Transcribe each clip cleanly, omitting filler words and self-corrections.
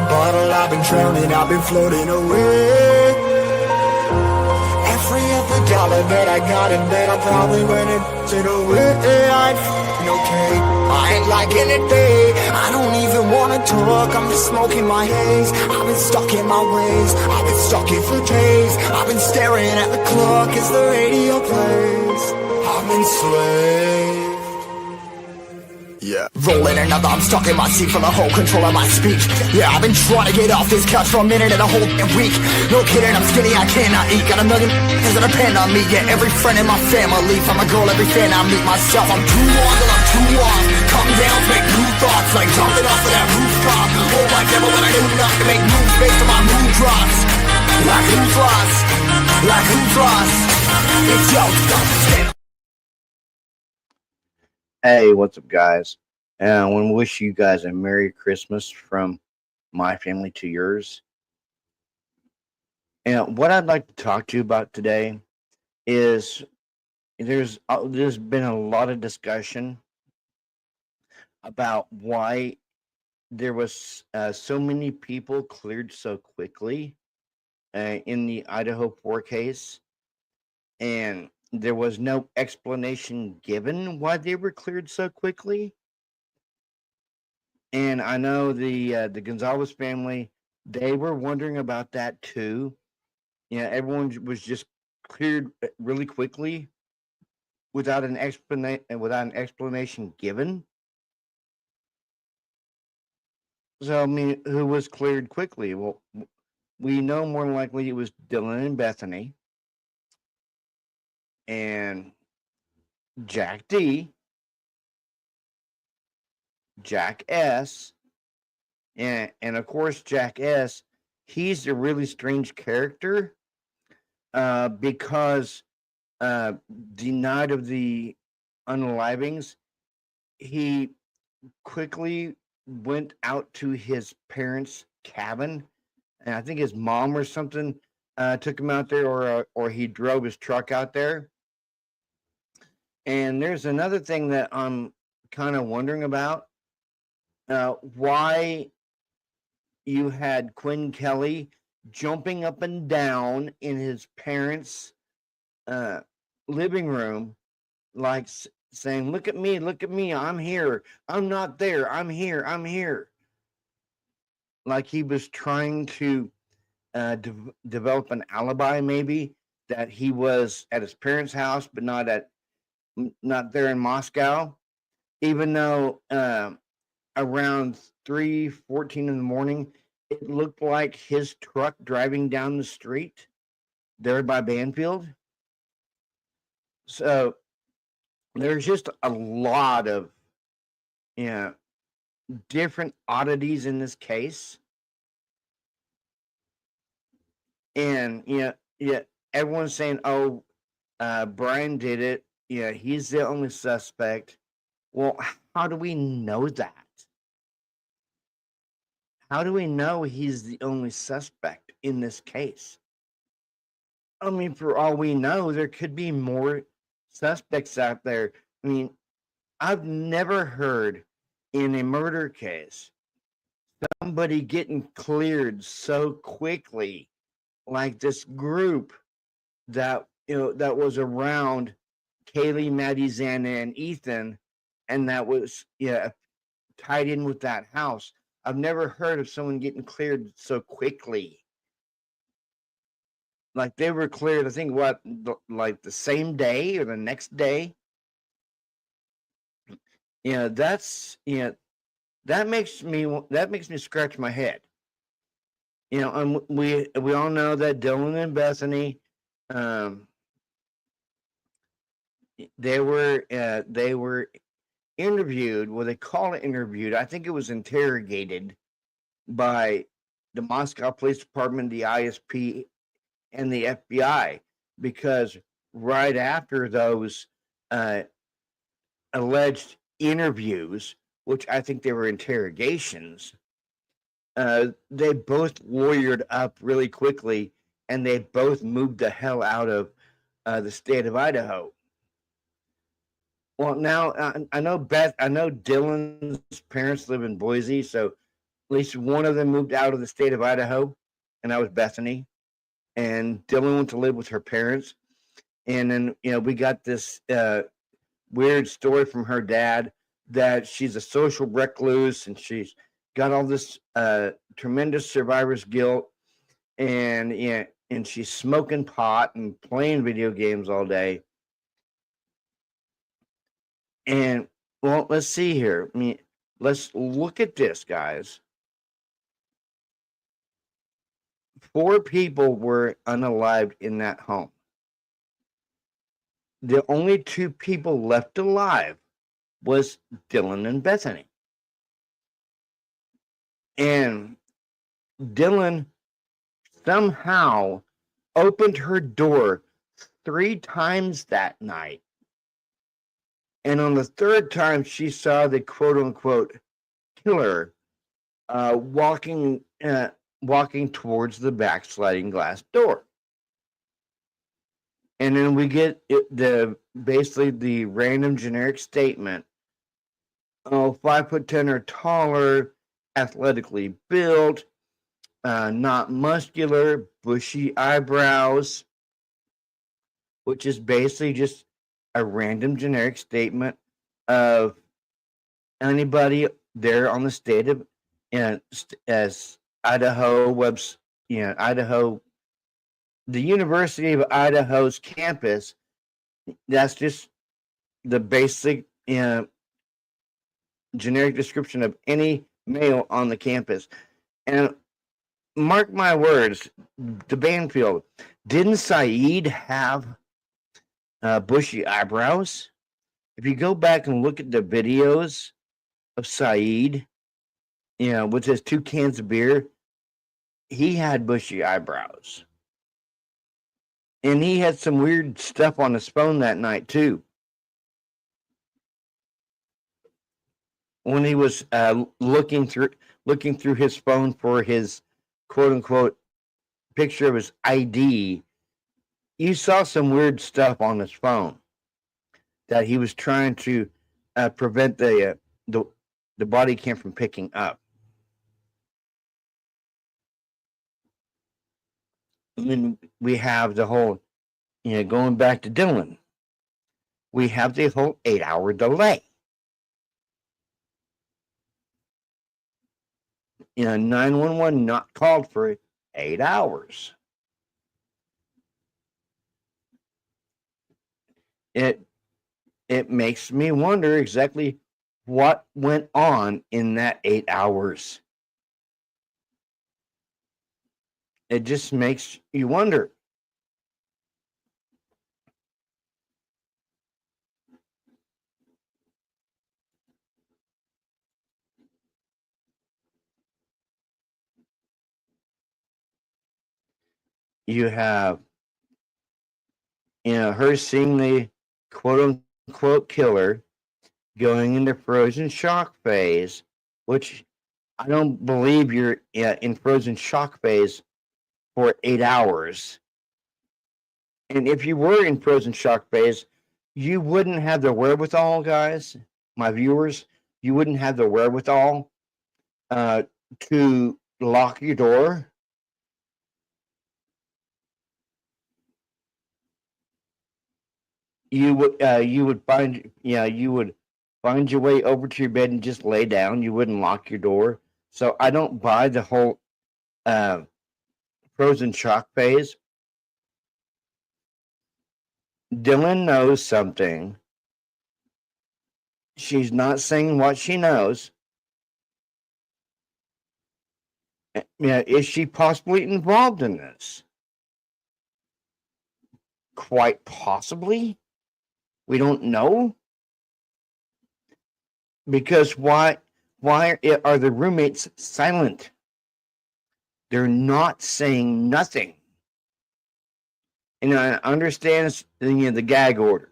bottle, I've been drowning, I've been floating away. Every other dollar that I got in bed, I probably went into the way. I'm f***ing okay, I ain't liking it, babe. I don't even wanna talk, I'm just smoking my haze. I've been stuck in my ways, I've been stuck here for days. I've been staring at the clock as the radio plays. I'm enslaved. Yeah, rolling another, I'm stuck in my seat for the whole control of my speech. Yeah, I've been trying to get off this couch for a minute and a whole week. No kidding, I'm skinny, I cannot eat. Got a million that depend on me. Yeah, every friend in my family, from a girl, every fan I meet myself. I'm too on till I'm too off. Come down, make new thoughts, like jumping off of that rooftop. Oh my devil, when I do nothing to make moves based on my mood drops. Like who's lost? Like who's lost? It's yo, stand. Hey, what's up, guys? I want to wish you guys a Merry Christmas from my family to yours. And what I'd like to talk to you about today is there's been a lot of discussion about why there was so many people cleared so quickly in the Idaho 4 case, and there was no explanation given why they were cleared so quickly. And I know the Gonzalez family, they were wondering about that too. Yeah, everyone was just cleared really quickly without an explanation given. So I mean, who was cleared quickly? Well, we know more than likely it was Dylan and Bethany and Jack D, Jack S, and of course Jack S. He's a really strange character because the night of the unalivings, he quickly went out to his parents' cabin, and I think his mom or something took him out there, or he drove his truck out there. And there's another thing that I'm kind of wondering about: why you had Quinn Kelly jumping up and down in his parents' living room, like saying, look at me, I'm here, I'm not there, I'm here, I'm here. Like he was trying to develop an alibi, maybe, that he was at his parents' house, but not there in Moscow, even though around 3:14 in the morning, it looked like his truck driving down the street there by Banfield. So there's just a lot of different oddities in this case. And everyone's saying, oh, Brian did it. Yeah, he's the only suspect. Well, how do we know that? How do we know he's the only suspect in this case? I mean, for all we know, there could be more suspects out there. I mean, I've never heard in a murder case somebody getting cleared so quickly, like this group that that was around Kaylee, Maddie, Xana, and Ethan, and that was tied in with that house. I've never heard of someone getting cleared so quickly. Like they were cleared, I think, like the same day or the next day. That's that makes me scratch my head. And we all know that Dylan and Bethany, they were interviewed. Well, they call it interviewed. I think it was interrogated by the Moscow Police Department, the ISP, and the FBI, because right after those alleged interviews, which I think they were interrogations, they both lawyered up really quickly, and they both moved the hell out of the state of Idaho. Well, now I know Dylan's parents live in Boise, so least one of them moved out of the state of Idaho, and that was Bethany. And Dylan went to live with her parents. And then, we got this weird story from her dad that she's a social recluse and she's got all this tremendous survivor's guilt, and she's smoking pot and playing video games all day. And well, let's see here. Let's look at this, guys. 4 people were unalived in that home. The only 2 people left alive was Dylan and Bethany. And Dylan somehow opened her door 3 times that night. And on the 3rd time, she saw the quote unquote killer walking towards the backsliding glass door. And then we get basically the random generic statement: 5'10" or taller, athletically built, not muscular, bushy eyebrows, which is basically just a random generic statement of anybody there on the state of as Idaho Idaho, the University of Idaho's campus. That's just the basic generic description of any male on the campus. And mark my words, the Banfield, didn't Saeed have bushy eyebrows? If you go back and look at the videos of Saeed, with his 2 cans of beer, he had bushy eyebrows. And he had some weird stuff on his phone that night too. When he was looking through his phone for his quote unquote picture of his ID, you saw some weird stuff on his phone that he was trying to prevent the body cam from picking up. And then we have the whole, going back to Dylan, we have the whole 8-hour delay. 911 not called for 8 hours. It makes me wonder exactly what went on in that 8 hours. It just makes you wonder. You have, her seeing the quote unquote killer going into frozen shock phase, which I don't believe you're in frozen shock phase for 8 hours. And if you were in frozen shock phase, you wouldn't have the wherewithal, guys, my viewers, you wouldn't have the wherewithal to lock your door. You would find your way over to your bed and just lay down. You wouldn't lock your door. So I don't buy the whole frozen shock phase. Dylan knows something. She's not saying what she knows. Is she possibly involved in this? Quite possibly. We don't know. Because why are the roommates silent? They're not saying nothing. And I understand the gag order.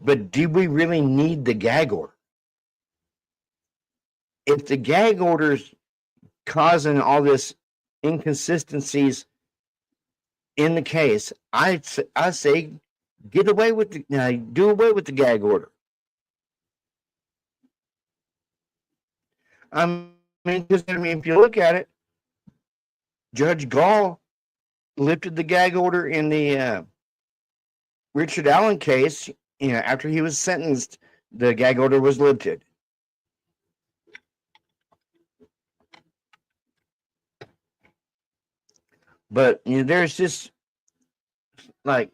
But do we really need the gag order? If the gag order's causing all this inconsistencies in the case, I say do away with the gag order. I mean, if you look at it, Judge Gall lifted the gag order in the Richard Allen case. After he was sentenced, the gag order was lifted. But there's just like,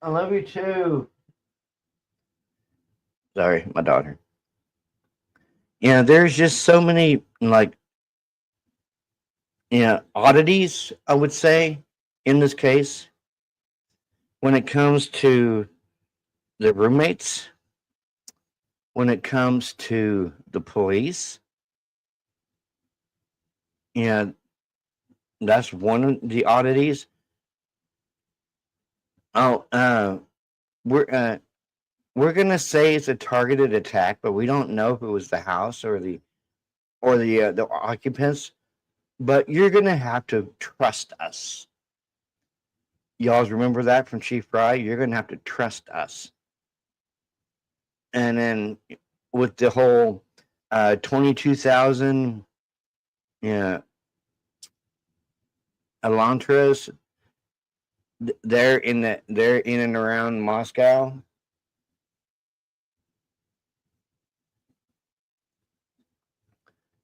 I love you too. Sorry, my daughter. There's just so many like oddities, I would say, in this case when it comes to the roommates, when it comes to the police. That's one of the oddities. Oh, we're gonna say it's a targeted attack, but we don't know if it was the house or the occupants. But you're gonna have to trust us. Y'all remember that from Chief Fry? You're gonna have to trust us. And then with the whole 22,000 Elantras, they're in and around Moscow.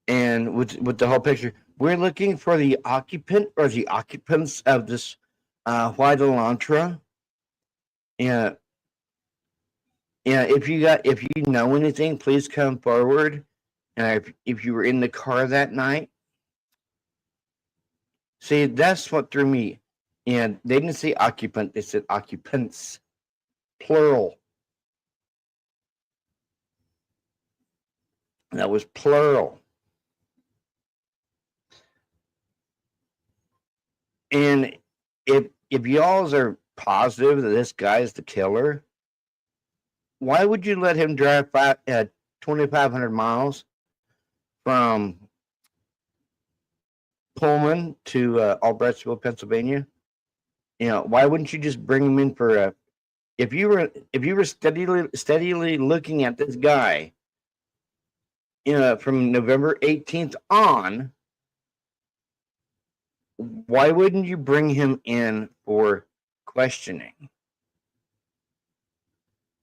And with the whole picture, we're looking for the occupant or the occupants of this white Elantra. Yeah. If you know anything, please come forward. If you were in the car that night. See, that's what threw me. They didn't say occupant, they said occupants, plural. That was plural. And if y'all are positive that this guy's the killer, why would you let him drive 2,500 miles from Pullman to Albrightsville, Pennsylvania? Why wouldn't you just bring him in for if you were steadily looking at this guy, from November 18th on, why wouldn't you bring him in for questioning?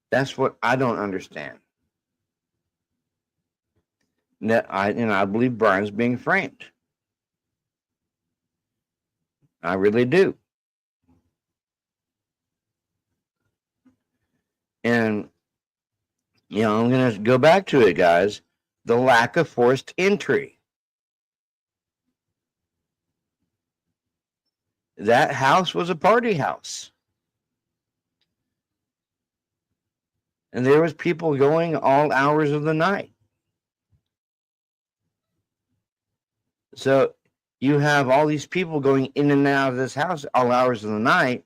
That's what I don't understand. I believe Brian's being framed. I really do. And I'm going to go back to it, guys. The lack of forced entry. That house was a party house. And there was people going all hours of the night. So you have all these people going in and out of this house all hours of the night.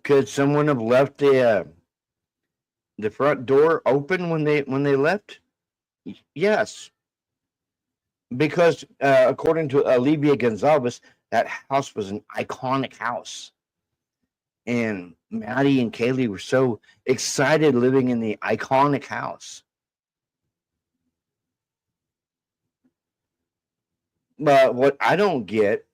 Could someone have left the front door open when they left? Yes. Because according to Olivia Gonzalez, that house was an iconic house. And Maddie and Kaylee were so excited living in the iconic house. But what I don't get,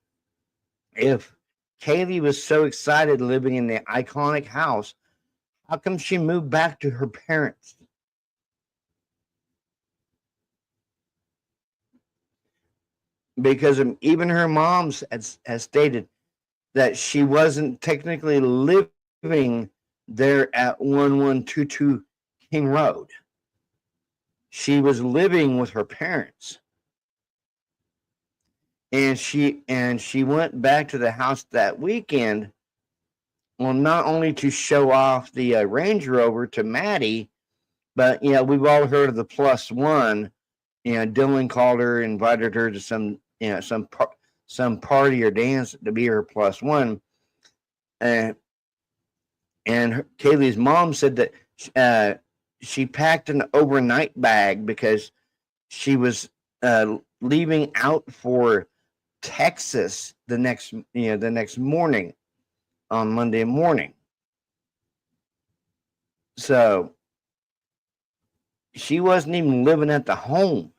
if Kaylee was so excited living in the iconic house, how come she moved back to her parents? Because even her mom has stated that she wasn't technically living there at 1122 King Road. She was living with her parents. And she went back to the house that weekend, well, not only to show off the Range Rover to Maddie, but we've all heard of the plus one. Dylan called her, invited her to some party or dance to be her plus one, and Kaylee's mom said that she packed an overnight bag because she was leaving out for Texas the next morning, on Monday morning. So she wasn't even living at the home,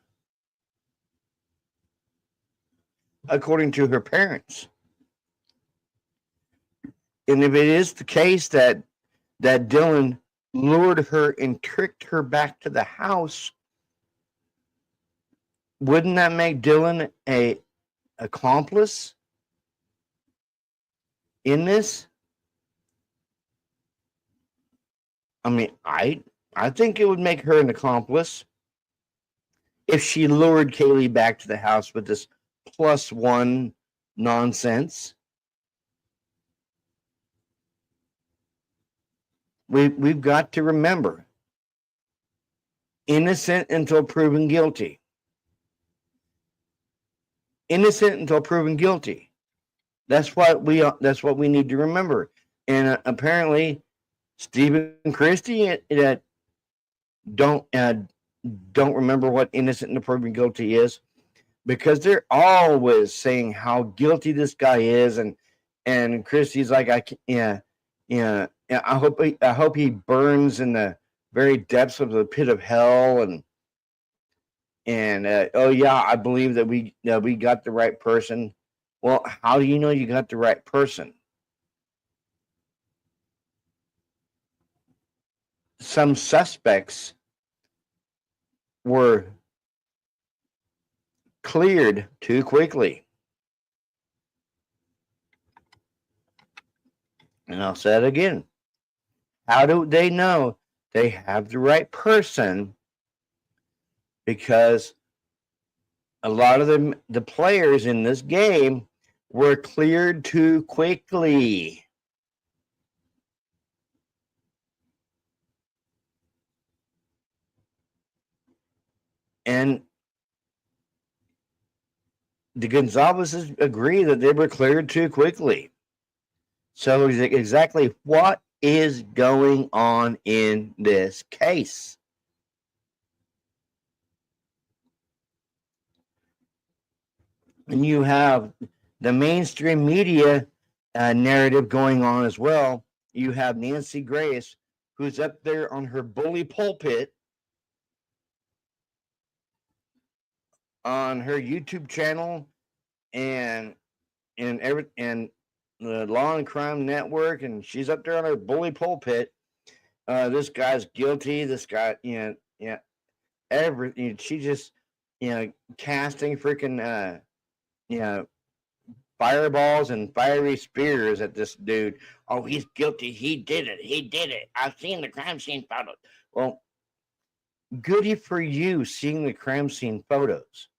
according to her parents. And if it is the case that Dylan lured her and tricked her back to the house, wouldn't that make Dylan a accomplice in this? I mean, I think it would make her an accomplice if she lured Kaylee back to the house with this +1 nonsense. We've got to remember, innocent until proven guilty. Innocent until proven guilty. That's what we need to remember. And apparently, Stephen Christie don't remember what innocent until proven guilty is, because they're always saying how guilty this guy is, and Christie's like, yeah, I hope he burns in the very depths of the pit of hell, and oh yeah, I believe that we got the right person. Well, how do you know you got the right person? Some suspects were cleared too quickly. And I'll say it again. How do they know they have the right person? Because a lot of the players in this game were cleared too quickly. And the Gonzaleses agree that they were cleared too quickly. So exactly what is going on in this case? And you have the mainstream media narrative going on as well. You have Nancy Grace, who's up there on her bully pulpit on her YouTube channel and the Law and Crime Network, and she's up there on her bully pulpit. This guy's guilty. This guy, everything. She just, casting freaking, fireballs and fiery spears at this dude. Oh, he's guilty. He did it. He did it. I've seen the crime scene photos. Well, goody for you seeing the crime scene photos.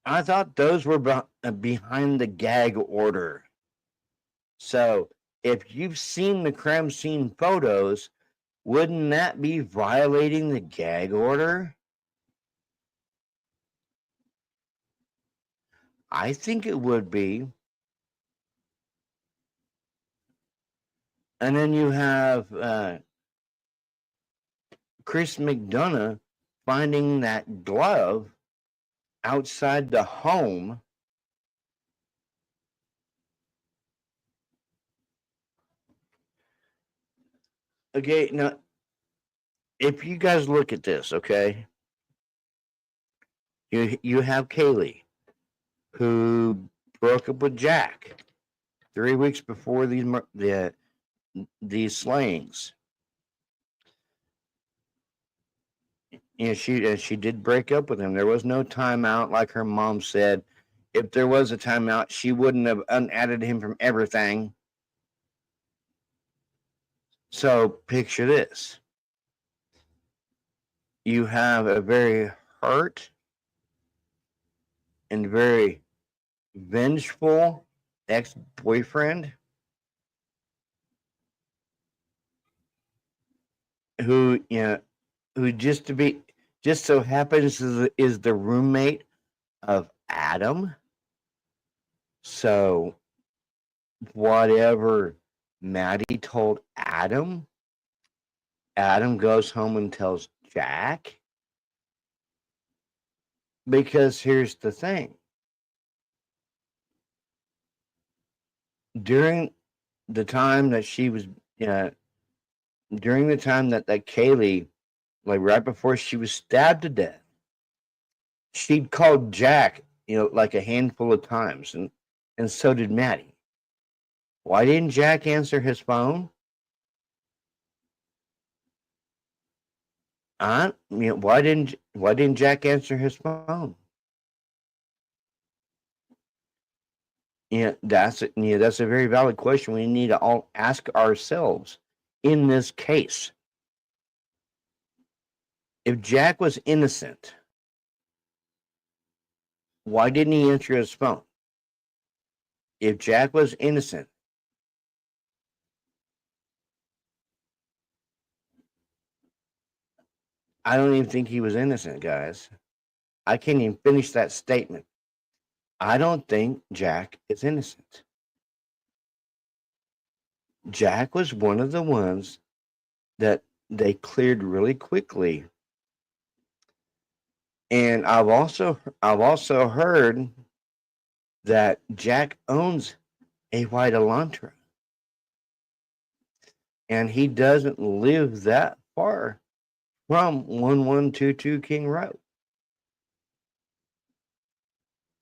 I thought those were behind the gag order. So if you've seen the crime scene photos, wouldn't that be violating the gag order? I think it would be. And then you have Chris McDonough finding that glove outside the home. Okay, now, if you guys look at this, okay, you have Kaylee, who broke up with Jack 3 weeks before these slayings. She did break up with him. There was no timeout, like her mom said. If there was a timeout, she wouldn't have unadded him from everything. So picture this. You have a very hurt and very vengeful ex-boyfriend who just so happens is the roommate of Adam. So whatever Maddie told Adam goes home and tells Jack. Because here's the thing. During the time that she was, during the time that Kaylee, like right before she was stabbed to death, she'd called Jack, like a handful of times, and so did Maddie. Why didn't Jack answer his phone? Why didn't Jack answer his phone? That's a very valid question we need to all ask ourselves in this case. If Jack was innocent, why didn't he answer his phone? If Jack was innocent, I don't even think he was innocent, guys. I can't even finish that statement. I don't think Jack is innocent. Jack was one of the ones that they cleared really quickly. And I've also heard that Jack owns a white Elantra. And he doesn't live that far from 1122 King Road.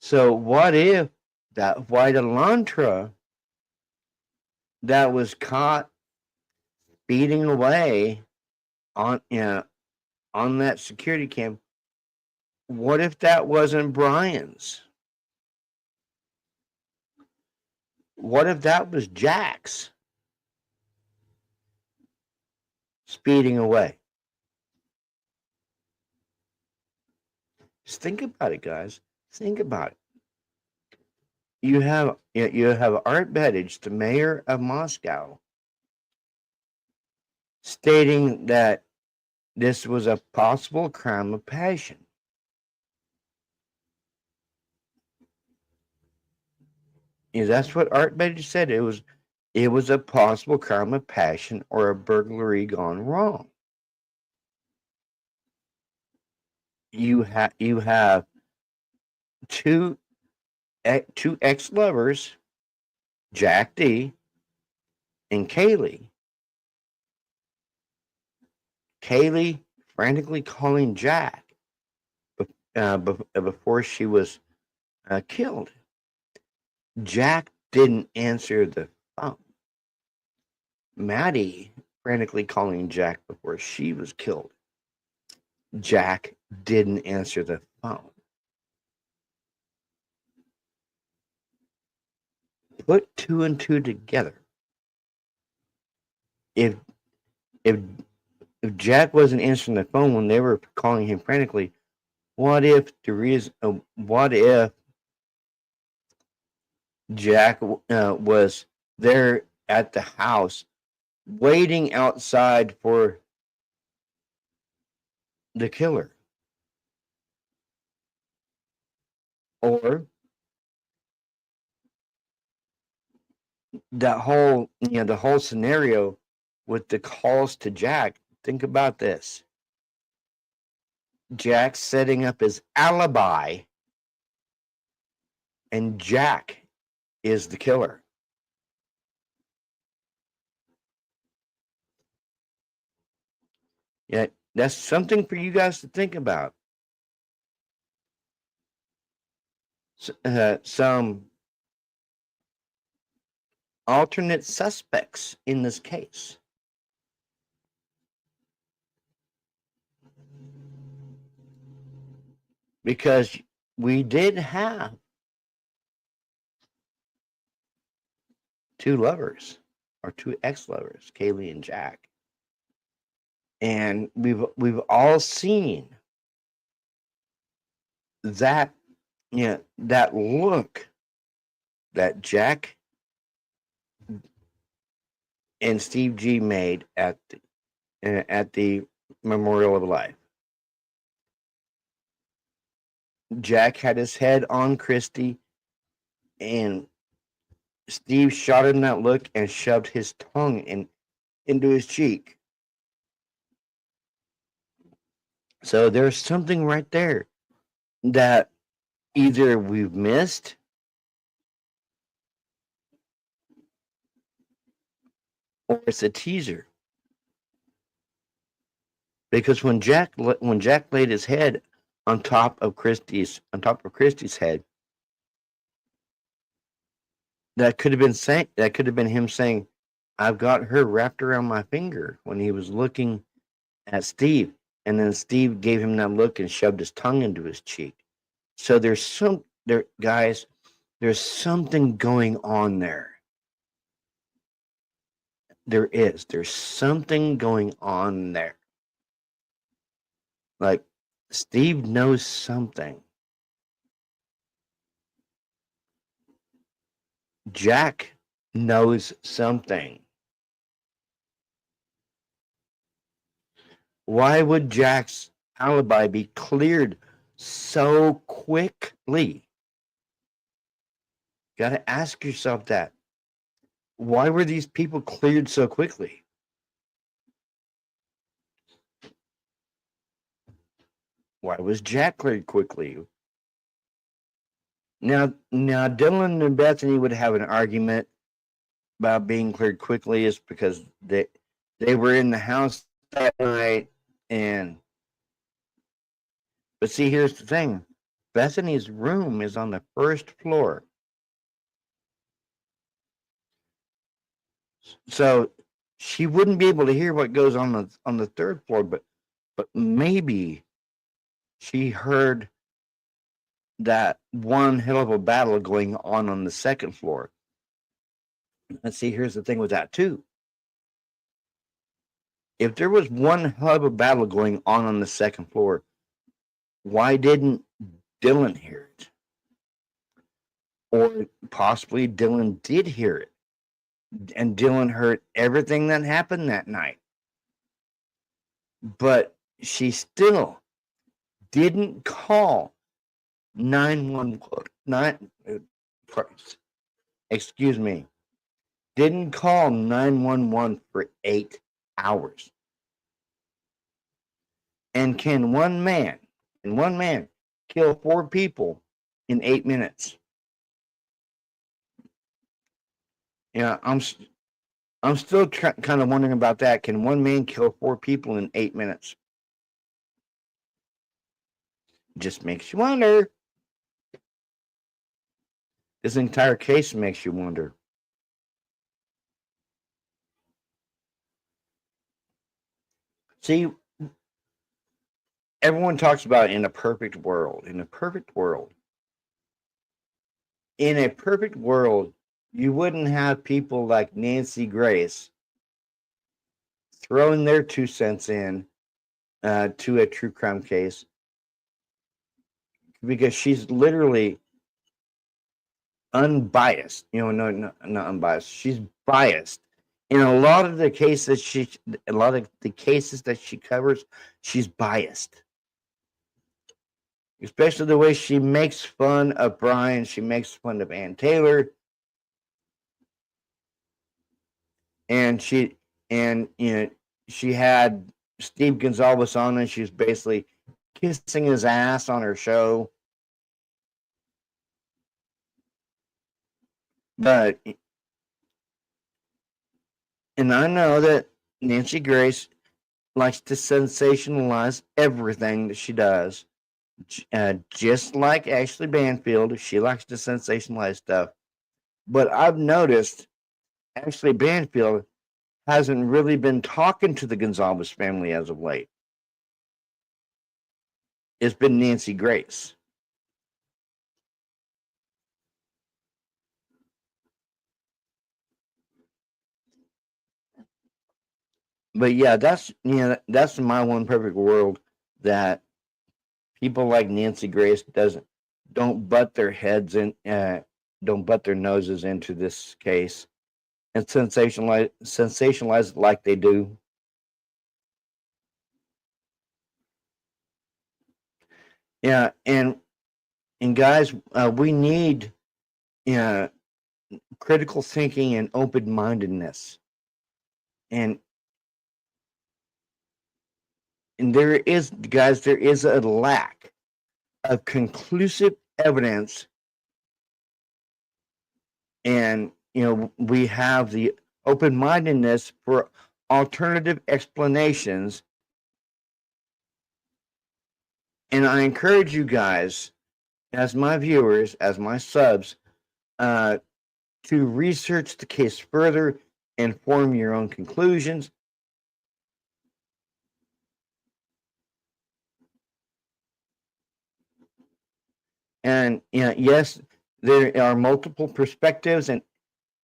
So what if that white Elantra that was caught speeding away on that security cam, what if that wasn't Brian's? What if that was Jack's speeding away? Just think about it, guys. Think about it. You have Art Bettage, the mayor of Moscow, stating that this was a possible crime of passion. That's what Art Bettage said. It was a possible crime of passion or a burglary gone wrong. You have two ex-lovers, Jack D and Kaylee. Kaylee frantically calling Jack before she was killed. Jack didn't answer the phone. Maddie frantically calling Jack before she was killed. Jack didn't answer the phone. Put two and two together. If Jack wasn't answering the phone when they were calling him frantically, what if Jack was there at the house waiting outside for the killer? Or that whole the whole scenario with the calls to Jack, think about this. Jack setting up his alibi and Jack is the killer. Yeah, that's something for you guys to think about. Some alternate suspects in this case. Because we did have two lovers or two ex-lovers, Kaylee and Jack. And we've all seen that that look that Jack and Steve G made at the Memorial of Life. Jack had his head on Christy, and Steve shot him that look and shoved his tongue into his cheek. So there's something right there that either we've missed or it's a teaser. Because when Jack laid his head on top of Christie's head, that could have been him saying, "I've got her wrapped around my finger," when he was looking at Steve, and then Steve gave him that look and shoved his tongue into his cheek. So guys, there's something going on there. There's something going on there. Like, Steve knows something. Jack knows something. Why would Jack's alibi be cleared so quickly? Got to ask yourself that. Why were these people cleared so quickly? Why was Jack cleared quickly? Now, Dylan and Bethany would have an argument about being cleared quickly, is because they were in the house that night, but see, here's the thing: Bethany's room is on the first floor, so she wouldn't be able to hear what goes on the third floor. But maybe she heard that one hell of a battle going on the second floor. And see, here's the thing with that too: if there was one hell of a battle going on the second floor, why didn't Dylan hear it? Or possibly Dylan did hear it, and Dylan heard everything that happened that night. But she still didn't call 911. Excuse me. Didn't call 911 for 8 hours. And can one man kill 4 people in 8 minutes? Yeah, I'm still kind of wondering about that. Can one man kill 4 people in 8 minutes? Just makes you wonder. This entire case makes you wonder. See, everyone talks about in a perfect world. In a perfect world, you wouldn't have people like Nancy Grace throwing their 2 cents in to a true crime case, because she's literally unbiased. No, not unbiased. She's biased in a lot of the cases that she covers. She's biased, especially the way she makes fun of Brian. She makes fun of Ann Taylor, and she had Steve Gonzalez on, and she was basically kissing his ass on her show. But, and I know that Nancy Grace likes to sensationalize everything that she does. Just like Ashley Banfield, she likes to sensationalize stuff. But I've noticed Ashley Banfield hasn't really been talking to the Gonzalez family as of late. It's been Nancy Grace. But yeah, that's my one perfect world, that people like Nancy Grace don't butt their noses into this case and sensationalize it like they do. Yeah, and guys, we need critical thinking and open mindedness, and there is a lack of conclusive evidence, and we have the open-mindedness for alternative explanations. And I encourage you guys, as my viewers, as my subs, to research the case further and form your own conclusions. And yes, there are multiple perspectives, and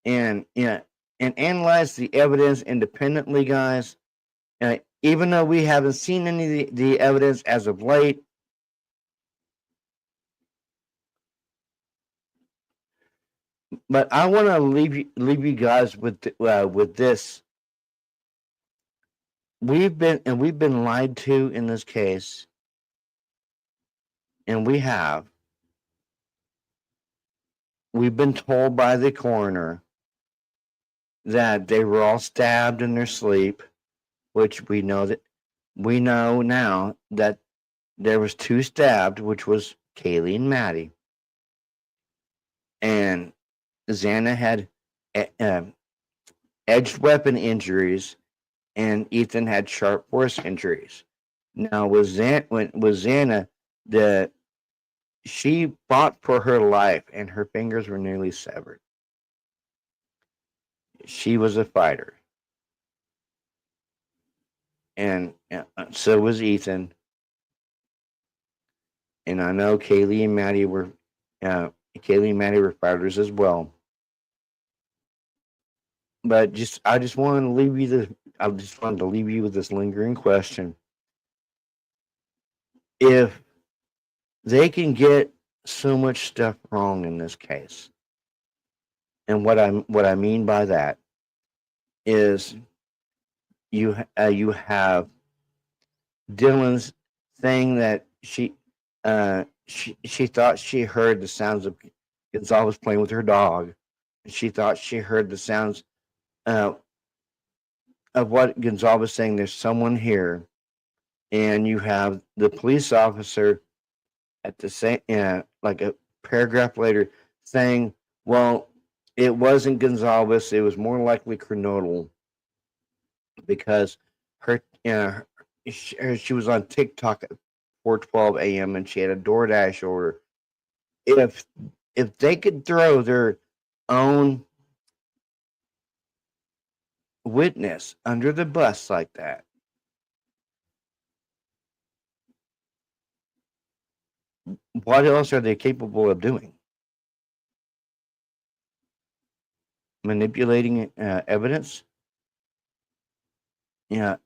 analyze the evidence independently, guys. Even though we haven't seen any of the evidence as of late, but I want to leave you guys with this. We've been lied to in this case, and we've been told by the coroner that they were all stabbed in their sleep, which we know now that there was 2 stabbed, which was Kaylee and Maddie, and Xana had edged weapon injuries, and Ethan had sharp force injuries. Now, with Xana, she fought for her life, and her fingers were nearly severed. She was a fighter, and so was Ethan. And I know Kaylee and Maddie were fighters as well. But I just wanted to leave you with this lingering question. If they can get so much stuff wrong in this case, and what I mean by that is you have Dylan's saying that she thought she heard the sounds of Gonzalez playing with her dog. She thought she heard the sounds of what Gonzalez was saying. There's someone here, and you have the police officer at the same, like a paragraph later, saying, "Well, it wasn't Gonzalez. It was more likely Kernodle, because her, she was on TikTok at 4:12 a.m. and she had a DoorDash order." If they could throw their own witness under the bus like that, what else are they capable of doing? Manipulating evidence? Yeah,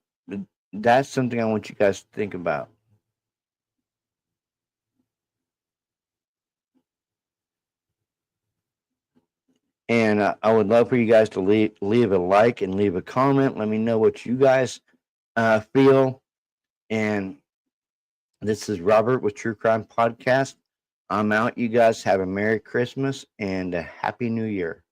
that's something I want you guys to think about. And I would love for you guys to leave a like and leave a comment. Let me know what you guys feel. And this is Robert with True Crime Podcast. I'm out. You guys have a Merry Christmas and a Happy New Year.